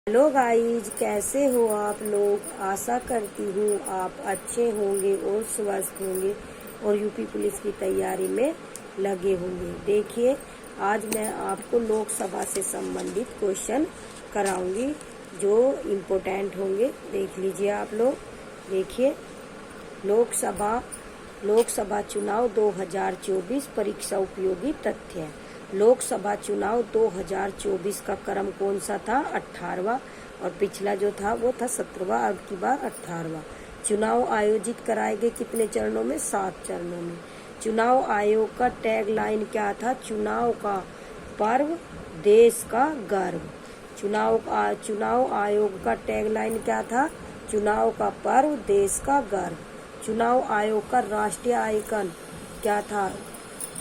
Hello guys, कैसे हो आप लोग। आशा करती हूँ आप अच्छे होंगे और स्वस्थ होंगे और यूपी पुलिस की तैयारी में लगे होंगे। देखिए, आज मैं आपको लोकसभा से संबंधित क्वेश्चन कराऊंगी जो इम्पोर्टेंट होंगे। देख लीजिए आप लोग। देखिए, लोकसभा चुनाव 2024 परीक्षा उपयोगी तथ्य। लोकसभा चुनाव 2024 का क्रम कौन सा था? 18वां। और पिछला जो था वो था 17वां, अब की बार 18वां। चुनाव आयोजित कराए गए कितने चरणों में? 7 चरणों में। चुनाव आयोग का टैग लाइन क्या था? चुनाव का पर्व, देश का गर्व। चुनाव आयोग का टैग लाइन क्या था? चुनाव का पर्व, देश का गर्व। चुनाव आयोग का राष्ट्रीय आइकन क्या था?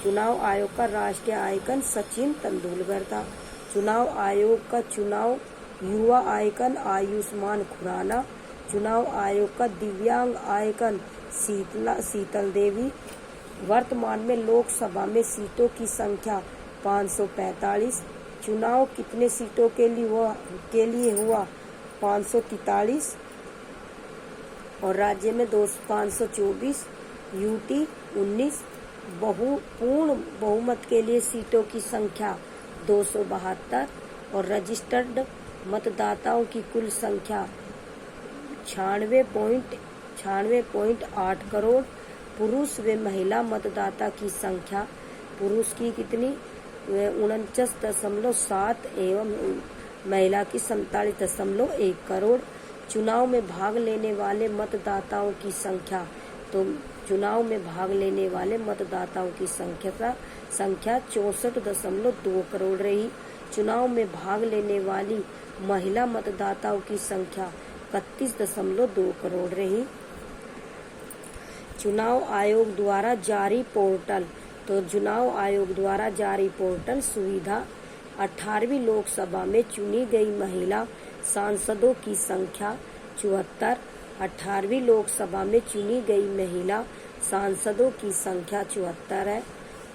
चुनाव आयोग का राष्ट्रीय आइकन सचिन तेंदुलकर था। चुनाव आयोग का चुनाव युवा आइकन आयुष्मान खुराना। चुनाव आयोग का दिव्यांग आइकन शीतल देवी। वर्तमान में लोकसभा में सीटों की संख्या 545। चुनाव कितने सीटों के लिए हुआ? 543। और राज्य में 524। यूटी 19। पूर्ण बहुमत के लिए सीटों की संख्या 272 और रजिस्टर्ड मतदाताओं की कुल संख्या 96.8 करोड़। पुरुष व महिला मतदाता की संख्या, पुरुष की कितनी? 49.7 एवं महिला की 47.1 करोड़। चुनाव में भाग लेने वाले मतदाताओं की संख्या, तो चुनाव में भाग लेने वाले मतदाताओं की संख्या 64.2 करोड़ रही। चुनाव में भाग लेने वाली महिला मतदाताओं की संख्या 31.2 करोड़ रही। चुनाव आयोग द्वारा जारी पोर्टल, तो चुनाव आयोग द्वारा जारी पोर्टल सुविधा। 18वीं लोकसभा में चुनी गई महिला सांसदों की संख्या 74। 18वीं लोकसभा में चुनी गई महिला सांसदों की संख्या 74 है।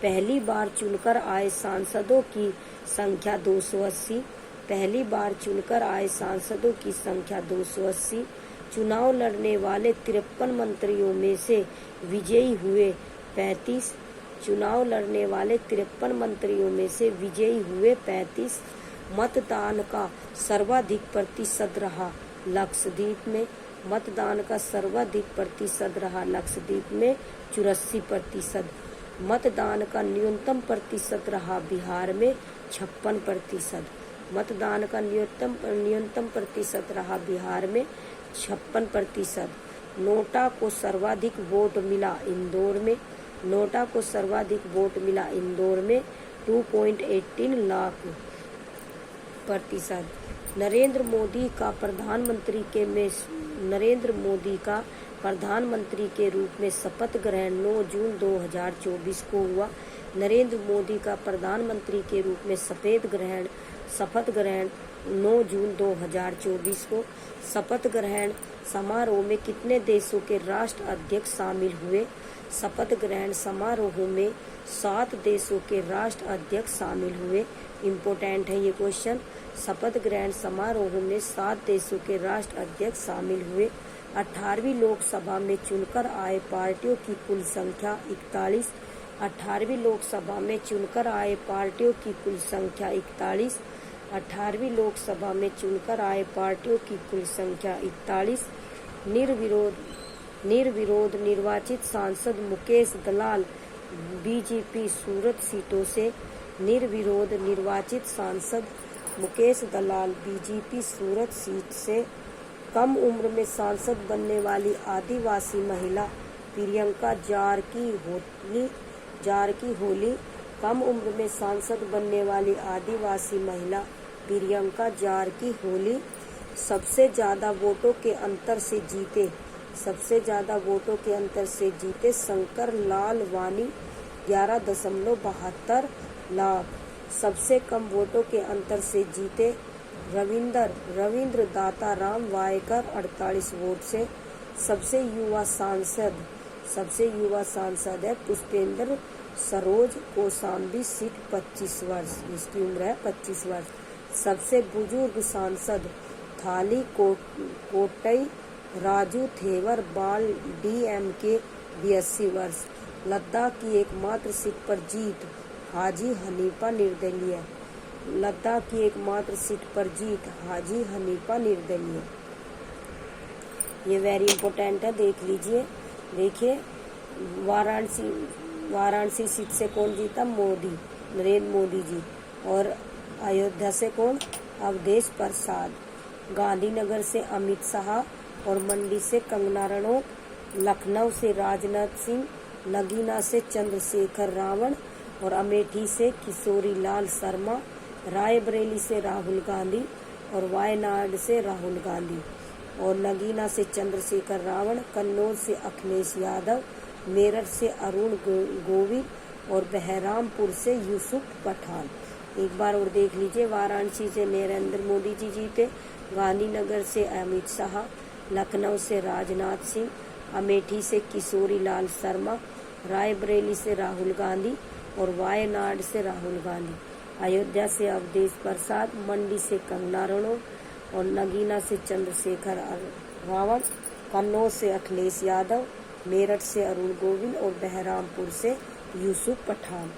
पहली बार चुनकर आए सांसदों की संख्या 280। पहली बार चुनकर आए सांसदों की संख्या 280। चुनाव लड़ने वाले 53 मंत्रियों में से विजयी हुए 35। चुनाव लड़ने वाले 53 मंत्रियों में से विजयी हुए 35। मतदान का सर्वाधिक प्रतिशत रहा लक्षद्वीप में। मतदान का सर्वाधिक प्रतिशत रहा लक्षद्वीप में 84%। मतदान का न्यूनतम प्रतिशत रहा बिहार में 56%। मतदान का न्यूनतम प्रतिशत रहा बिहार में 56%। नोटा को सर्वाधिक वोट मिला इंदौर में। नोटा को सर्वाधिक वोट मिला इंदौर में 2.18 लाख प्रतिशत। नरेंद्र मोदी का प्रधानमंत्री के रूप में शपथ ग्रहण 9 जून 2024 को हुआ। नरेंद्र मोदी का प्रधानमंत्री के रूप में शपथ ग्रहण 9 जून 2024 को। शपथ ग्रहण समारोह में कितने देशों के राष्ट्र अध्यक्ष शामिल हुए? शपथ ग्रहण समारोह में 7 देशों के राष्ट्र अध्यक्ष शामिल हुए। इम्पोर्टेंट है ये क्वेश्चन। शपथ ग्रहण समारोह में 7 देशों के राष्ट्र अध्यक्ष शामिल हुए। 18वीं लोकसभा में चुनकर आए पार्टियों की कुल संख्या 41। 18वीं लोकसभा में चुनकर आए पार्टियों की कुल संख्या 41। 18वीं लोकसभा में चुनकर आए पार्टियों की कुल संख्या 41। निर्विरोध निर्वाचित सांसद मुकेश दलाल बीजेपी सूरत सीटों से। निर्विरोध निर्वाचित सांसद मुकेश दलाल बीजेपी सूरत सीट से। कम उम्र में सांसद बनने वाली आदिवासी महिला प्रियंका जारकी होली। कम उम्र में सांसद बनने वाली आदिवासी महिला प्रियंका जारकी होली सबसे ज्यादा वोटों के अंतर से जीते शंकर लाल वानी 11.72 लाख। सबसे कम वोटों के अंतर से जीते रविंद्र दाता राम वायकर 48 वोट से। सबसे युवा सांसद है पुष्पेंद्र सरोज कौशाम्बी, सीट 25 वर्ष, इसकी उम्र है 25 वर्ष। सबसे बुजुर्ग सांसद थाली कोटई राजू थेवर बाल DMK 82 वर्ष। लद्दाख की एकमात्र सीट पर जीत, हाजी हनीफा निर्दलीय। लद्दाख की एकमात्र सीट पर जीत, हाजी हनीफा निर्दलीय। ये वेरी इंपॉर्टेंट है, देख लीजिए। देखिए, वाराणसी सीट से कौन जीता? मोदी, नरेंद्र मोदी जी। और अयोध्या से कौन? अवधेश प्रसाद। गांधीनगर से अमित शाह और मंडी से कंगना रनौत। लखनऊ से राजनाथ सिंह, नगीना से चंद्रशेखर रावण और अमेठी से किशोरी लाल शर्मा। रायबरेली से राहुल गांधी और वायनाड से राहुल गांधी और नगीना से चंद्रशेखर रावण। कन्नौज से अखिलेश यादव, मेरठ से अरुण गोविल और बहरामपुर से यूसुफ पठान। एक बार और देख लीजिए। वाराणसी से नरेंद्र मोदी जी जीते, गांधीनगर से अमित शाह, लखनऊ से राजनाथ सिंह, अमेठी से किशोरी लाल शर्मा, रायबरेली से राहुल गांधी और वायनाड से राहुल गांधी। अयोध्या से अवधेश प्रसाद, मंडी से कंगना रनौत और नगीना से चंद्रशेखर रावण। कन्नौज से अखिलेश यादव, मेरठ से अरुण गोविल और बहरामपुर से यूसुफ पठान।